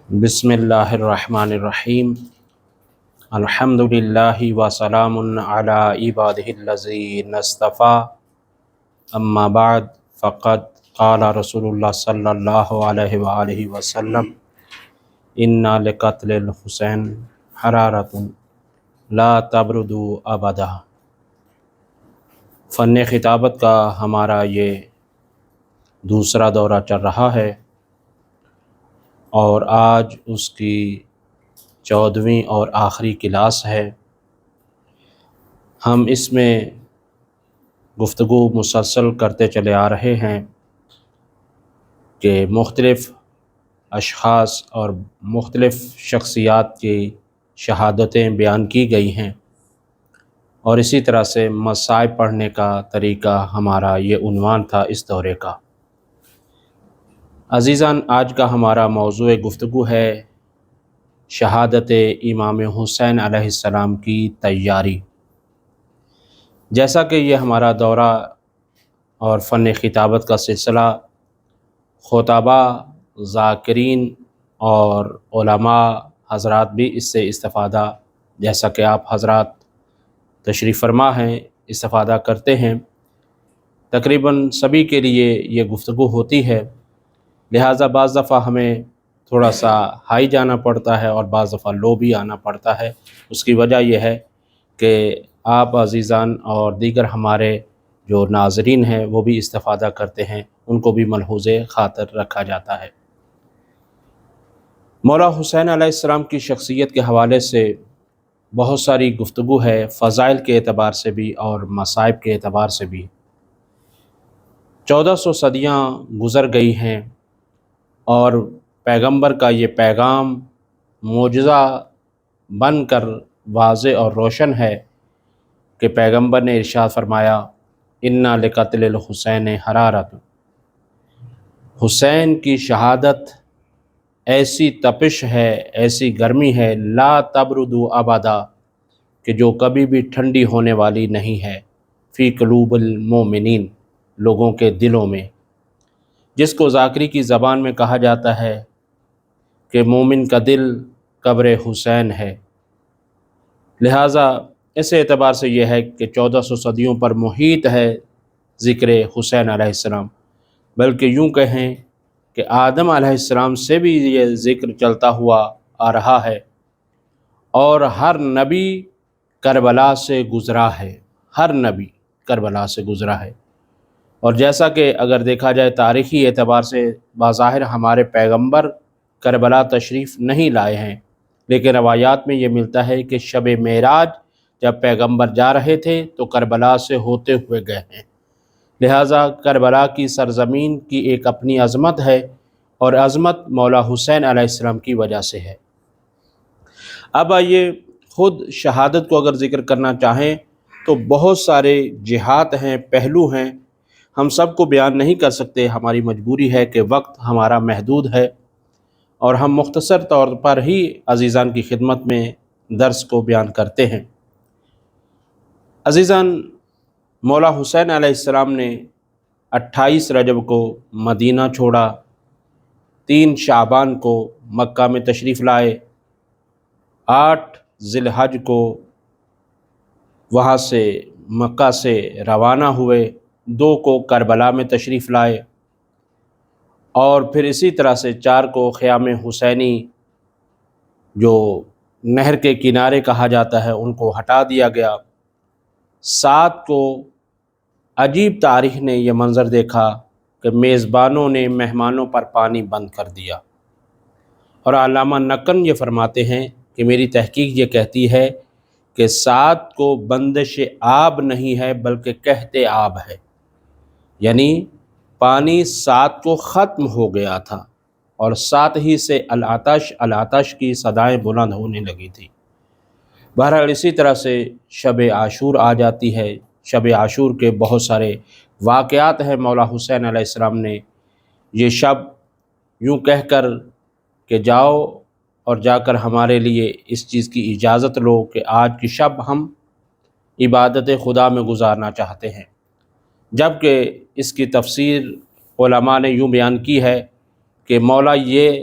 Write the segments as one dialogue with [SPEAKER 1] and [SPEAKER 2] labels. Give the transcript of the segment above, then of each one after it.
[SPEAKER 1] بسم اللہ الرحمن الرحیم الحمدللہ وسلام علی عبادہ الذین اصطفیٰ اما بعد فقد قال رسول اللہ صلی اللہ علیہ وآلہ وسلم ان لقتل الحسین حرارۃ لا تبرد ابدا۔ فن خطابت کا ہمارا یہ دوسرا دورہ چل رہا ہے اور آج اس کی 14ویں اور آخری کلاس ہے۔ ہم اس میں گفتگو مسلسل کرتے چلے آ رہے ہیں کہ مختلف اشخاص اور مختلف شخصیات کی شہادتیں بیان کی گئی ہیں، اور اسی طرح سے مصائب پڑھنے کا طریقہ ہمارا یہ عنوان تھا اس دورے کا۔ عزیزان، آج کا ہمارا موضوع گفتگو ہے شہادت امام حسین علیہ السلام کی تیاری۔ جیسا کہ یہ ہمارا دورہ اور فن خطابت کا سلسلہ خطباء، ذاکرین اور علماء حضرات بھی اس سے استفادہ، جیسا کہ آپ حضرات تشریف فرما ہیں، استفادہ کرتے ہیں، تقریباً سبھی کے لیے یہ گفتگو ہوتی ہے، لہٰذا بعض دفعہ ہمیں تھوڑا سا ہائی جانا پڑتا ہے اور بعض دفعہ لو بھی آنا پڑتا ہے۔ اس کی وجہ یہ ہے کہ آپ عزیزان اور دیگر ہمارے جو ناظرین ہیں وہ بھی استفادہ کرتے ہیں، ان کو بھی ملحوظ خاطر رکھا جاتا ہے۔ مولا حسین علیہ السلام کی شخصیت کے حوالے سے بہت ساری گفتگو ہے، فضائل کے اعتبار سے بھی اور مصائب کے اعتبار سے بھی۔ 1400 صدیاں گزر گئی ہیں اور پیغمبر کا یہ پیغام معجزہ بن کر واضح اور روشن ہے کہ پیغمبر نے ارشاد فرمایا اِنَّ لِقَتْلِ الْحُسَيْنِ حَرَارَةٌ، حسین کی شہادت ایسی تپش ہے، ایسی گرمی ہے، لا تبرد ابدا، کہ جو کبھی بھی ٹھنڈی ہونے والی نہیں ہے، فی قلوب المومنین، لوگوں کے دلوں میں، جس کو ذاکری کی زبان میں کہا جاتا ہے کہ مومن کا دل قبر حسین ہے۔ لہٰذا اس اعتبار سے یہ ہے کہ 1400 صدیوں پر محیط ہے ذکر حسین علیہ السلام، بلکہ یوں کہیں کہ آدم علیہ السلام سے بھی یہ ذکر چلتا ہوا آ رہا ہے، اور ہر نبی کربلا سے گزرا ہے، ہر نبی کربلا سے گزرا ہے۔ اور جیسا کہ اگر دیکھا جائے تاریخی اعتبار سے بظاہر ہمارے پیغمبر کربلا تشریف نہیں لائے ہیں، لیکن روایات میں یہ ملتا ہے کہ شب معراج جب پیغمبر جا رہے تھے تو کربلا سے ہوتے ہوئے گئے ہیں۔ لہٰذا کربلا کی سرزمین کی ایک اپنی عظمت ہے، اور عظمت مولا حسین علیہ السلام کی وجہ سے ہے۔ اب آئیے خود شہادت کو اگر ذکر کرنا چاہیں تو بہت سارے جہات ہیں، پہلو ہیں، ہم سب کو بیان نہیں کر سکتے، ہماری مجبوری ہے کہ وقت ہمارا محدود ہے، اور ہم مختصر طور پر ہی عزیزان کی خدمت میں درس کو بیان کرتے ہیں۔ عزیزان، مولا حسین علیہ السلام نے 28 رجب کو مدینہ چھوڑا، 3 شعبان کو مکہ میں تشریف لائے، 8 ذی الحج کو وہاں سے مکہ سے روانہ ہوئے، 2 کو کربلا میں تشریف لائے، اور پھر اسی طرح سے 4 کو خیام حسینی جو نہر کے کنارے کہا جاتا ہے ان کو ہٹا دیا گیا، 7 کو عجیب تاریخ نے یہ منظر دیکھا کہ میزبانوں نے مہمانوں پر پانی بند کر دیا، اور علامہ نقن یہ فرماتے ہیں کہ میری تحقیق یہ کہتی ہے کہ 7 کو بندش آب نہیں ہے بلکہ قحط آب ہے، یعنی پانی 7 کو ختم ہو گیا تھا، اور ساتھ ہی سے العطش العطش کی صدائیں بلند ہونے لگی تھی۔ بہرحال اسی طرح سے شب عاشور آ جاتی ہے، شب عاشور کے بہت سارے واقعات ہیں۔ مولا حسین علیہ السلام نے یہ شب یوں کہہ کر کہ جاؤ اور جا کر ہمارے لیے اس چیز کی اجازت لو کہ آج کی شب ہم عبادت خدا میں گزارنا چاہتے ہیں، جبکہ اس کی تفسیر علماء نے یوں بیان کی ہے کہ مولا یہ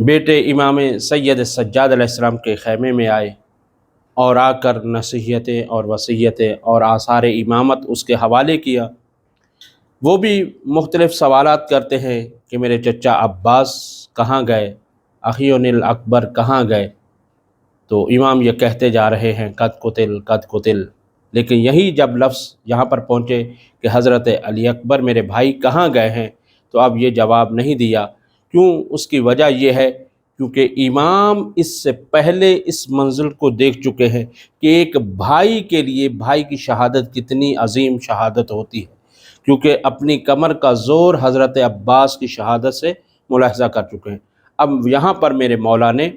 [SPEAKER 1] بیٹے امام سید سجاد علیہ السلام کے خیمے میں آئے اور آ کر نصیحتیں اور وصیتیں اور آثار امامت اس کے حوالے کیا۔ وہ بھی مختلف سوالات کرتے ہیں کہ میرے چچا عباس کہاں گئے، اخیون الاکبر کہاں گئے؟ تو امام یہ کہتے جا رہے ہیں قد قتل قد قتل، لیکن یہی جب لفظ یہاں پر پہنچے کہ حضرت علی اکبر میرے بھائی کہاں گئے ہیں، تو اب یہ جواب نہیں دیا۔ کیوں؟ اس کی وجہ یہ ہے کیونکہ امام اس سے پہلے اس منزل کو دیکھ چکے ہیں کہ ایک بھائی کے لیے بھائی کی شہادت کتنی عظیم شہادت ہوتی ہے، کیونکہ اپنی کمر کا زور حضرت عباس کی شہادت سے ملاحظہ کر چکے ہیں۔ اب یہاں پر میرے مولا نے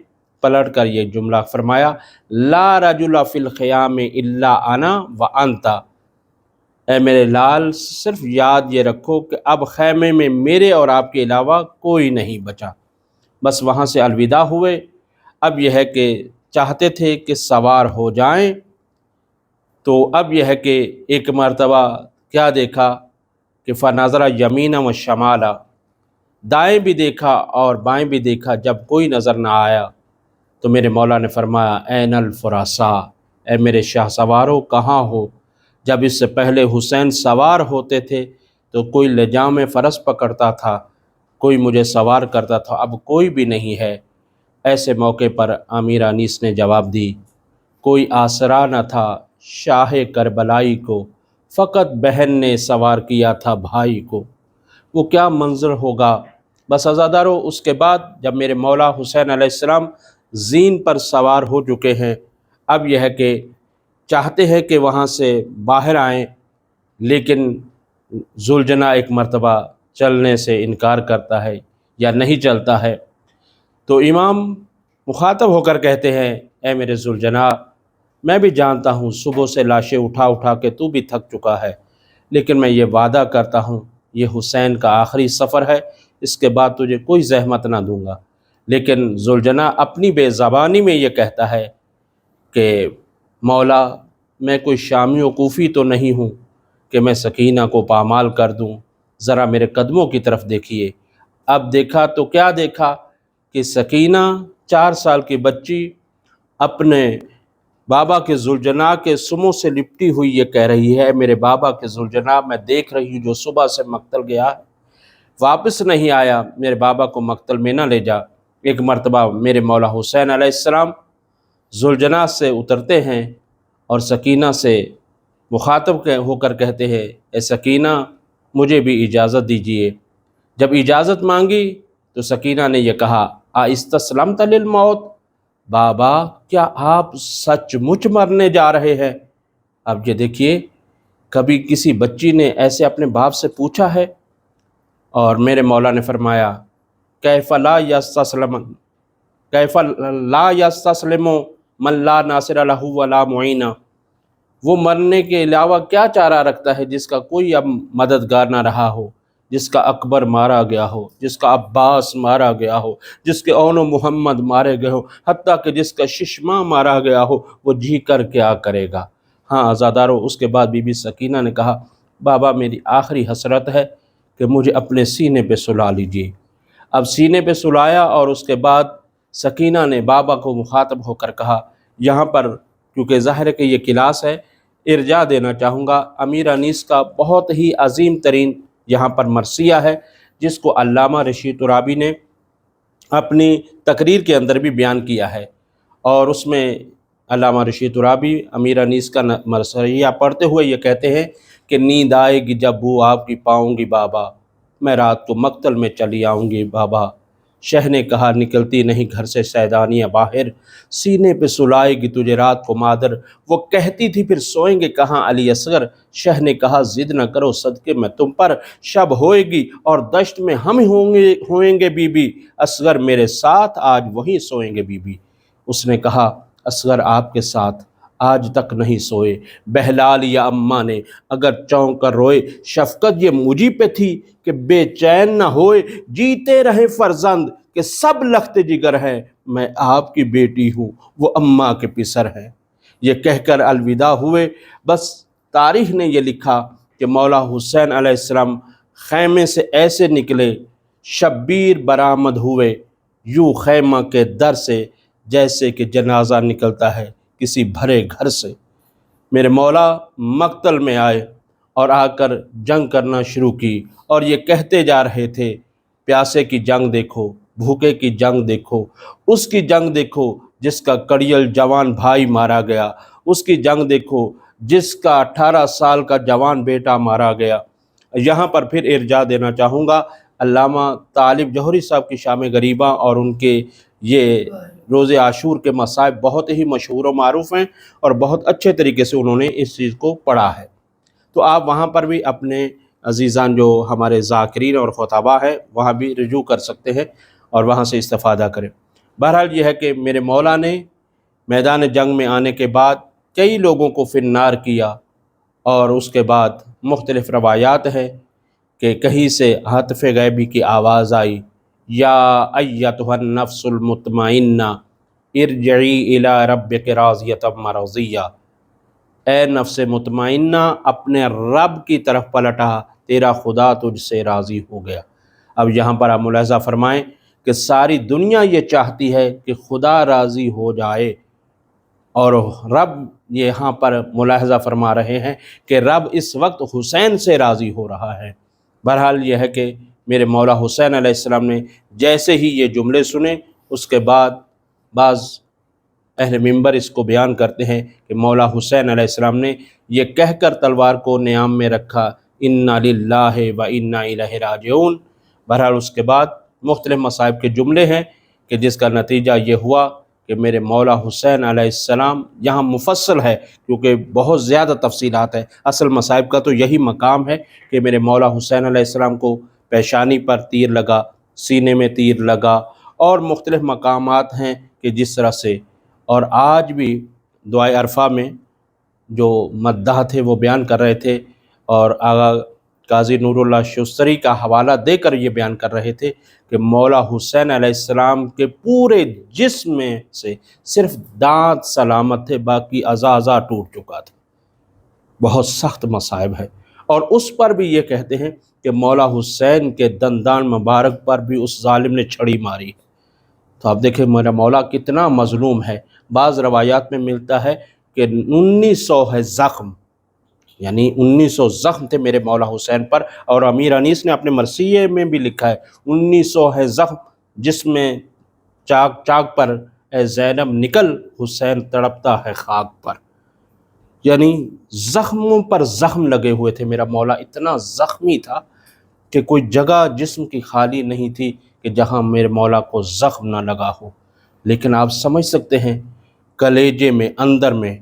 [SPEAKER 1] پلٹ کر یہ جملہ فرمایا، لا رجل فی الخیام الا انا وانت، اے میرے لال صرف یاد یہ رکھو کہ اب خیمے میں میرے اور آپ کے علاوہ کوئی نہیں بچا۔ بس وہاں سے الوداع ہوئے۔ اب یہ ہے کہ چاہتے تھے کہ سوار ہو جائیں، تو اب یہ ہے کہ ایک مرتبہ کیا دیکھا کہ فنظر یمینا و شمالا، دائیں بھی دیکھا اور بائیں بھی دیکھا، جب کوئی نظر نہ آیا تو میرے مولا نے فرمایا این الفراسا، اے میرے شاہ سوارو کہاں ہو؟ جب اس سے پہلے حسین سوار ہوتے تھے تو کوئی لجام فرس پکڑتا تھا، کوئی مجھے سوار کرتا تھا، اب کوئی بھی نہیں ہے۔ ایسے موقع پر امیر انیس نے جواب دی، کوئی آسرا نہ تھا شاہ کربلائی کو، فقط بہن نے سوار کیا تھا بھائی کو۔ وہ کیا منظر ہوگا؟ بس عزادارو، اس کے بعد جب میرے مولا حسین علیہ السلام زین پر سوار ہو چکے ہیں، اب یہ ہے کہ چاہتے ہیں کہ وہاں سے باہر آئیں، لیکن ذوالجناح ایک مرتبہ چلنے سے انکار کرتا ہے یا نہیں چلتا ہے، تو امام مخاطب ہو کر کہتے ہیں، اے میرے ذوالجناح، میں بھی جانتا ہوں صبح سے لاشیں اٹھا اٹھا کے تو بھی تھک چکا ہے، لیکن میں یہ وعدہ کرتا ہوں یہ حسین کا آخری سفر ہے، اس کے بعد تجھے کوئی زحمت نہ دوں گا۔ لیکن ذوالجناح اپنی بے زبانی میں یہ کہتا ہے کہ مولا، میں کوئی شامی و کوفی تو نہیں ہوں کہ میں سکینہ کو پامال کر دوں، ذرا میرے قدموں کی طرف دیکھیے۔ اب دیکھا تو کیا دیکھا کہ سکینہ 4 سال کی بچی اپنے بابا کے ذوالجناح کے سموں سے لپٹی ہوئی یہ کہہ رہی ہے، میرے بابا کے ذوالجناح میں دیکھ رہی ہوں جو صبح سے مقتل گیا ہے، واپس نہیں آیا، میرے بابا کو مقتل میں نہ لے جا۔ ایک مرتبہ میرے مولا حسین علیہ السلام ذوالجناح سے اترتے ہیں اور سکینہ سے مخاطب ہو کر کہتے ہیں، اے سکینہ، مجھے بھی اجازت دیجیے۔ جب اجازت مانگی تو سکینہ نے یہ کہا، استسلمت للموت، بابا کیا آپ سچ مچ مرنے جا رہے ہیں؟ اب یہ دیکھیے، کبھی کسی بچی نے ایسے اپنے باپ سے پوچھا ہے؟ اور میرے مولا نے فرمایا، کیف لا یستسلم من لا ناصر لہ ولا معین، وہ مرنے کے علاوہ کیا چارہ رکھتا ہے جس کا کوئی اب مددگار نہ رہا ہو، جس کا اکبر مارا گیا ہو، جس کا عباس مارا گیا ہو، جس کے اون و محمد مارے گئے ہو، حتیٰ کہ جس کا ششما مارا گیا ہو، وہ جی کر کیا کرے گا؟ ہاں عزادارو، اس کے بعد بی بی سکینہ نے کہا، بابا میری آخری حسرت ہے کہ مجھے اپنے سینے پہ سلا لیجیے۔ اب سینے پہ سلایا اور اس کے بعد سکینہ نے بابا کو مخاطب ہو کر کہا، یہاں پر کیونکہ ظاہر ہے کہ یہ کلاس ہے، ارجاع دینا چاہوں گا، امیر انیس کا بہت ہی عظیم ترین یہاں پر مرثیہ ہے، جس کو علامہ رشید ترابی نے اپنی تقریر کے اندر بھی بیان کیا ہے، اور اس میں علامہ رشید ترابی امیر انیس کا مرثیہ پڑھتے ہوئے یہ کہتے ہیں کہ نیند آئے گی جب وہ آپ کی پاؤں گی بابا، میں رات کو مقتل میں چلی آؤں گی بابا۔ شہ نے کہا، نکلتی نہیں گھر سے سیدانیاں باہر، سینے پہ سلائے گی تجھے رات کو مادر، وہ کہتی تھی پھر سوئیں گے کہاں علی اصغر، شہ نے کہا ضد نہ کرو صدقے میں تم پر، شب ہوئے گی اور دشت میں ہم ہوئیں گے بی بی، اصغر میرے ساتھ آج وہیں سوئیں گے بی بی۔ اس نے کہا، اصغر آپ کے ساتھ آج تک نہیں سوئے، بہلال یا اماں نے اگر چونک کر روئے، شفقت یہ مجھی پہ تھی کہ بے چین نہ ہوئے، جیتے رہے فرزند کہ سب لخت جگر ہے، میں آپ کی بیٹی ہوں وہ اماں کے پسر ہیں۔ یہ کہہ کر الوداع ہوئے۔ بس تاریخ نے یہ لکھا کہ مولا حسین علیہ السلام خیمے سے ایسے نکلے، شبیر برآمد ہوئے یوں خیمہ کے در سے جیسے کہ جنازہ نکلتا ہے کسی بھرے گھر سے۔ میرے مولا مقتل میں آئے اور آ کر جنگ کرنا شروع کی، اور یہ کہتے جا رہے تھے، پیاسے کی جنگ دیکھو، بھوکے کی جنگ دیکھو، اس کی جنگ دیکھو جس کا کڑیل جوان بھائی مارا گیا، اس کی جنگ دیکھو جس کا 18 سال کا جوان بیٹا مارا گیا۔ یہاں پر پھر ارجاع دینا چاہوں گا، علامہ طالب جوہری صاحب کی شام غریبہ اور ان کے یہ روز عاشور کے مصائب بہت ہی مشہور و معروف ہیں، اور بہت اچھے طریقے سے انہوں نے اس چیز کو پڑھا ہے۔ تو آپ وہاں پر بھی اپنے عزیزان جو ہمارے ذاکرین اور خطباء ہیں وہاں بھی رجوع کر سکتے ہیں اور وہاں سے استفادہ کریں۔ بہرحال یہ ہے کہ میرے مولا نے میدان جنگ میں آنے کے بعد کئی لوگوں کو فی النار کیا، اور اس کے بعد مختلف روایات ہیں کہ کہیں سے ہاتف غیبی کی آواز آئی، یا ایتھا النفس المطمئنہ ارجعی الی ربک راضیۃ مرضیہ، اے نفس مطمئنہ اپنے رب کی طرف پلٹا، تیرا خدا تجھ سے راضی ہو گیا۔ اب یہاں پر آپ ملاحظہ فرمائیں کہ ساری دنیا یہ چاہتی ہے کہ خدا راضی ہو جائے، اور رب یہاں پر ملاحظہ فرما رہے ہیں کہ رب اس وقت حسین سے راضی ہو رہا ہے۔ بہرحال یہ ہے کہ میرے مولا حسین علیہ السلام نے جیسے ہی یہ جملے سنے، اس کے بعد بعض اہل منبر اس کو بیان کرتے ہیں کہ مولا حسین علیہ السلام نے یہ کہہ کر تلوار کو نیام میں رکھا، انا للہ و انا الیہ راجعون۔ بہرحال اس کے بعد مختلف مصائب کے جملے ہیں کہ جس کا نتیجہ یہ ہوا کہ میرے مولا حسین علیہ السلام، یہاں مفصل ہے کیونکہ بہت زیادہ تفصیلات ہیں، اصل مصائب کا تو یہی مقام ہے کہ میرے مولا حسین علیہ السلام کو پیشانی پر تیر لگا، سینے میں تیر لگا، اور مختلف مقامات ہیں کہ جس طرح سے، اور آج بھی دعائے عرفہ میں جو مداح تھے وہ بیان کر رہے تھے، اور آغا قاضی نور اللہ شستری کا حوالہ دے کر یہ بیان کر رہے تھے کہ مولا حسین علیہ السلام کے پورے جسم میں سے صرف دانت سلامت تھے، باقی اعضاء ٹوٹ چکا تھا۔ بہت سخت مصائب ہے، اور اس پر بھی یہ کہتے ہیں کہ مولا حسین کے دندان مبارک پر بھی اس ظالم نے چھڑی ماری۔ تو آپ دیکھیں میرا مولا کتنا مظلوم ہے۔ بعض روایات میں ملتا ہے کہ 1900 ہے زخم، یعنی 1900 زخم تھے میرے مولا حسین پر، اور امیر انیس نے اپنے مرثیے میں بھی لکھا ہے 1900 ہے زخم، جس میں چاک چاک پر اے زینب نکل، حسین تڑپتا ہے خاک پر۔ یعنی زخموں پر زخم لگے ہوئے تھے، میرا مولا اتنا زخمی تھا کہ کوئی جگہ جسم کی خالی نہیں تھی کہ جہاں میرے مولا کو زخم نہ لگا ہو۔ لیکن آپ سمجھ سکتے ہیں کلیجے میں، اندر میں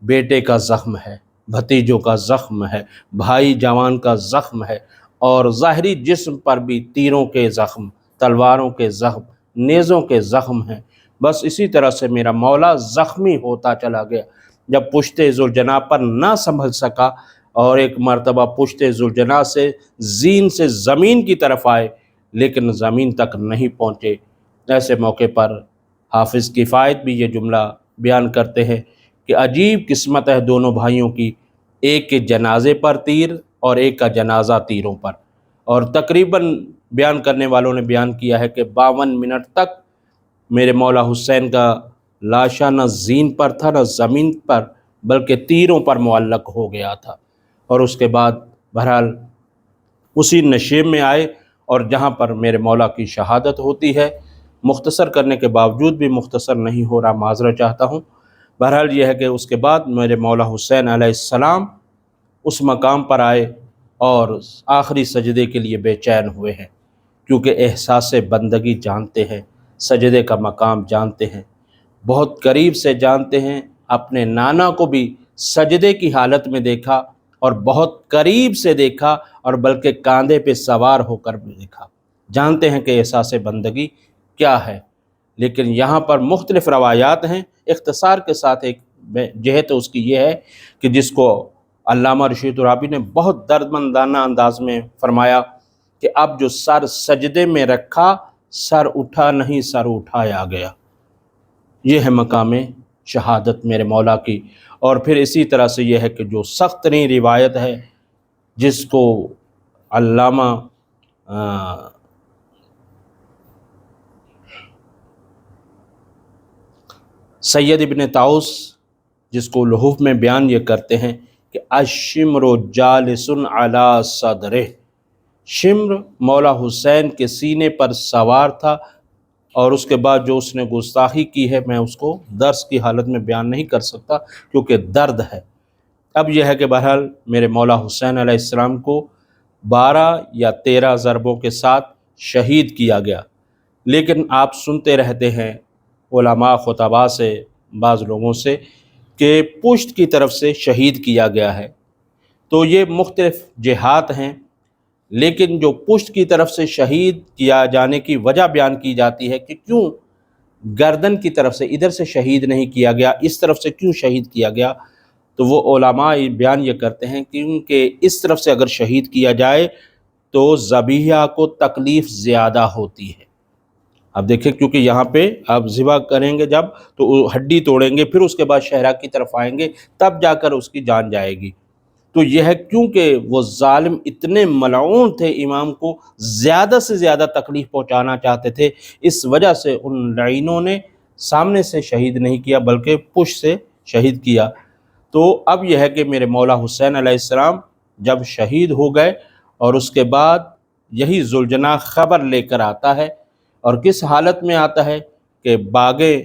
[SPEAKER 1] بیٹے کا زخم ہے، بھتیجوں کا زخم ہے، بھائی جوان کا زخم ہے، اور ظاہری جسم پر بھی تیروں کے زخم، تلواروں کے زخم، نیزوں کے زخم ہیں۔ بس اسی طرح سے میرا مولا زخمی ہوتا چلا گیا، جب پشت ذوالجناح پر نہ سنبھل سکا، اور ایک مرتبہ پشت ذوالجناح سے زین سے زمین کی طرف آئے لیکن زمین تک نہیں پہنچے۔ ایسے موقع پر حافظ کفایت بھی یہ جملہ بیان کرتے ہیں کہ عجیب قسمت ہے دونوں بھائیوں کی، ایک کے جنازے پر تیر اور ایک کا جنازہ تیروں پر۔ اور تقریباً بیان کرنے والوں نے بیان کیا ہے کہ 52 منٹ تک میرے مولا حسین کا لاشا نہ زین پر تھا نہ زمین پر، بلکہ تیروں پر معلق ہو گیا تھا۔ اور اس کے بعد بہرحال اسی نشیب میں آئے، اور جہاں پر میرے مولا کی شہادت ہوتی ہے۔ مختصر کرنے کے باوجود بھی مختصر نہیں ہو رہا، معذرت چاہتا ہوں۔ بہرحال یہ ہے کہ اس کے بعد میرے مولا حسین علیہ السلام اس مقام پر آئے اور آخری سجدے کے لیے بے چین ہوئے ہیں، کیونکہ احساس بندگی جانتے ہیں، سجدے کا مقام جانتے ہیں، بہت قریب سے جانتے ہیں۔ اپنے نانا کو بھی سجدے کی حالت میں دیکھا، اور بہت قریب سے دیکھا، اور بلکہ کاندھے پہ سوار ہو کر بھی دیکھا۔ جانتے ہیں کہ احساس بندگی کیا ہے۔ لیکن یہاں پر مختلف روایات ہیں، اختصار کے ساتھ ایک جہت اس کی یہ ہے کہ جس کو علامہ رشید رابی نے بہت دردمندانہ انداز میں فرمایا کہ اب جو سر سجدے میں رکھا، سر اٹھا نہیں، سر اٹھایا گیا۔ یہ ہے مقام شہادت میرے مولا کی۔ اور پھر اسی طرح سے یہ ہے کہ جو سخت ترین روایت ہے، جس کو علامہ سید ابن طاؤس جس کو لحوف میں بیان یہ کرتے ہیں کہ الشمر جالس علی صدرہ، شمر مولا حسین کے سینے پر سوار تھا، اور اس کے بعد جو اس نے گستاخی کی ہے میں اس کو درس کی حالت میں بیان نہیں کر سکتا کیونکہ درد ہے۔ اب یہ ہے کہ بہرحال میرے مولا حسین علیہ السلام کو 12 یا 13 ضربوں کے ساتھ شہید کیا گیا، لیکن آپ سنتے رہتے ہیں علماء خطباء سے، بعض لوگوں سے، کہ پشت کی طرف سے شہید کیا گیا ہے۔ تو یہ مختلف جہات ہیں، لیکن جو پشت کی طرف سے شہید کیا جانے کی وجہ بیان کی جاتی ہے کہ کیوں گردن کی طرف سے ادھر سے شہید نہیں کیا گیا، اس طرف سے کیوں شہید کیا گیا، تو وہ علماء بیان یہ کرتے ہیں کیونکہ اس طرف سے اگر شہید کیا جائے تو ذبیحہ کو تکلیف زیادہ ہوتی ہے۔ اب دیکھیں کیونکہ یہاں پہ آپ ذبح کریں گے جب تو ہڈی توڑیں گے، پھر اس کے بعد شہرہ کی طرف آئیں گے، تب جا کر اس کی جان جائے گی۔ تو یہ ہے کیونکہ وہ ظالم اتنے ملعون تھے، امام کو زیادہ سے زیادہ تکلیف پہنچانا چاہتے تھے، اس وجہ سے ان لعینوں نے سامنے سے شہید نہیں کیا بلکہ پشت سے شہید کیا۔ تو اب یہ ہے کہ میرے مولا حسین علیہ السلام جب شہید ہو گئے اور اس کے بعد یہی ذوالجناح خبر لے کر آتا ہے، اور کس حالت میں آتا ہے کہ باگیں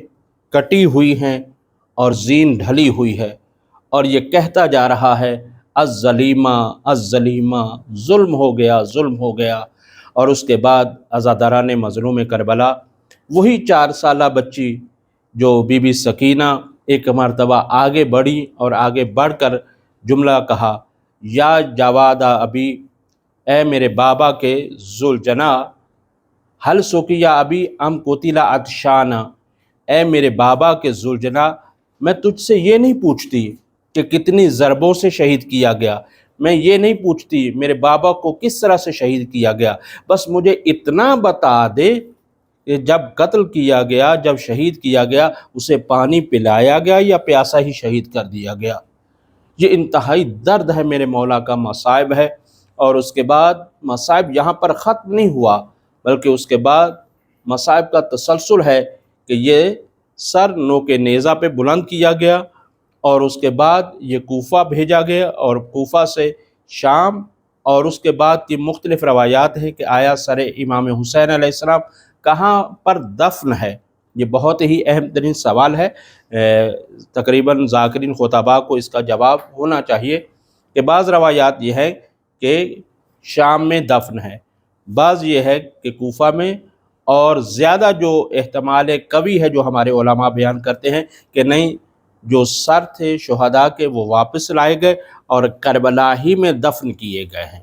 [SPEAKER 1] کٹی ہوئی ہیں اور زین ڈھلی ہوئی ہے، اور یہ کہتا جا رہا ہے الظلیمہ الظلیمہ، ظلم ہو گیا ظلم ہو گیا۔ اور اس کے بعد عزاداران مظلوم کربلا، وہی 4 سالہ بچی جو بی بی سکینہ ایک مرتبہ آگے بڑھی اور آگے بڑھ کر جملہ کہا، یا جوادہ ابی، اے میرے بابا کے ذوالجناح، حل سوکیا ابی ام قتل عطشانا، اے میرے بابا کے ذوالجناح، میں تجھ سے یہ نہیں پوچھتی کہ کتنی ضربوں سے شہید کیا گیا، میں یہ نہیں پوچھتی میرے بابا کو کس طرح سے شہید کیا گیا، بس مجھے اتنا بتا دے کہ جب قتل کیا گیا، جب شہید کیا گیا، اسے پانی پلایا گیا یا پیاسا ہی شہید کر دیا گیا۔ یہ انتہائی درد ہے میرے مولا کا مصائب ہے۔ اور اس کے بعد مصائب یہاں پر ختم نہیں ہوا، بلکہ اس کے بعد مصائب کا تسلسل ہے کہ یہ سر نوک نیزہ پہ بلند کیا گیا، اور اس کے بعد یہ کوفہ بھیجا گیا، اور کوفہ سے شام، اور اس کے بعد کی مختلف روایات ہیں کہ آیا سر امام حسین علیہ السلام کہاں پر دفن ہے۔ یہ بہت ہی اہم ترین سوال ہے، تقریباً ذاکرین خطباء کو اس کا جواب ہونا چاہیے کہ بعض روایات یہ ہے کہ شام میں دفن ہے، بعض یہ ہے کہ کوفہ میں، اور زیادہ جو احتمال قوی ہے جو ہمارے علماء بیان کرتے ہیں کہ نہیں، جو سر تھے شہداء کے وہ واپس لائے گئے اور کربلا ہی میں دفن کیے گئے ہیں۔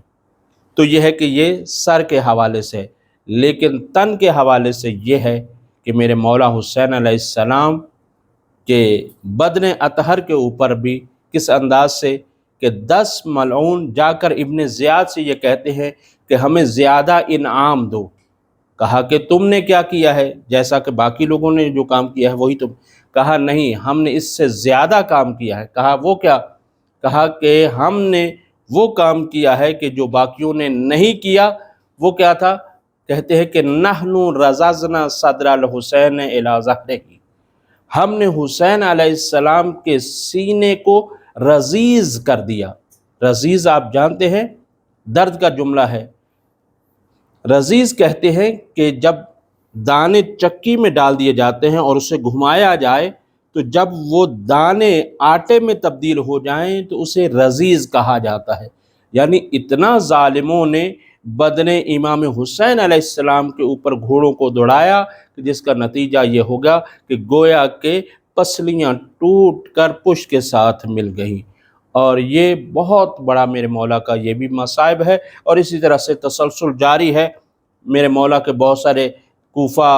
[SPEAKER 1] تو یہ ہے کہ یہ سر کے حوالے سے، لیکن تن کے حوالے سے یہ ہے کہ میرے مولا حسین علیہ السلام کے بدن اطہر کے اوپر بھی کس انداز سے کہ 10 ملعون جا کر ابن زیاد سے یہ کہتے ہیں کہ ہمیں زیادہ انعام دو۔ کہا کہ تم نے کیا کیا ہے، جیسا کہ باقی لوگوں نے جو کام کیا ہے وہی تم۔ کہا نہیں، ہم نے اس سے زیادہ کام کیا ہے۔ کہا وہ کیا؟ کہا کہ ہم نے وہ کام کیا ہے کہ جو باقیوں نے نہیں کیا۔ وہ کیا تھا؟ کہتے ہیں کہ نحن رززنا صدر الحسین الی ظہرہ، ہم نے حسین علیہ السلام کے سینے کو رزیز کر دیا۔ رزیز آپ جانتے ہیں درد کا جملہ ہے۔ رزیز کہتے ہیں کہ جب دانے چکی میں ڈال دیے جاتے ہیں اور اسے گھمایا جائے تو جب وہ دانے آٹے میں تبدیل ہو جائیں تو اسے رزیز کہا جاتا ہے۔ یعنی اتنا ظالموں نے بدن امام حسین علیہ السلام کے اوپر گھوڑوں کو دوڑایا کہ جس کا نتیجہ یہ ہوگا کہ گویا کہ پسلیاں ٹوٹ کر پشت کے ساتھ مل گئیں۔ اور یہ بہت بڑا میرے مولا کا یہ بھی مصائب ہے، اور اسی طرح سے تسلسل جاری ہے۔ میرے مولا کے بہت سارے کوفہ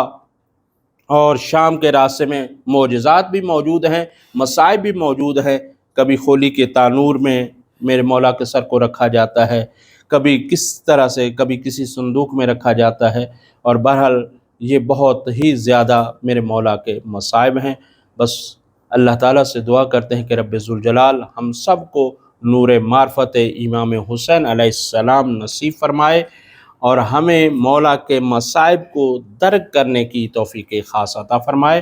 [SPEAKER 1] اور شام کے راستے میں معجزات بھی موجود ہیں، مصائب بھی موجود ہیں۔ کبھی خولی کے تانور میں میرے مولا کے سر کو رکھا جاتا ہے، کبھی کس طرح سے، کبھی کسی صندوق میں رکھا جاتا ہے، اور بہرحال یہ بہت ہی زیادہ میرے مولا کے مصائب ہیں۔ بس اللہ تعالیٰ سے دعا کرتے ہیں کہ رب ذوالجلال ہم سب کو نور معرفت امام حسین علیہ السلام نصیب فرمائے، اور ہمیں مولا کے مصائب کو درک کرنے کی توفیق خاص عطا فرمائے۔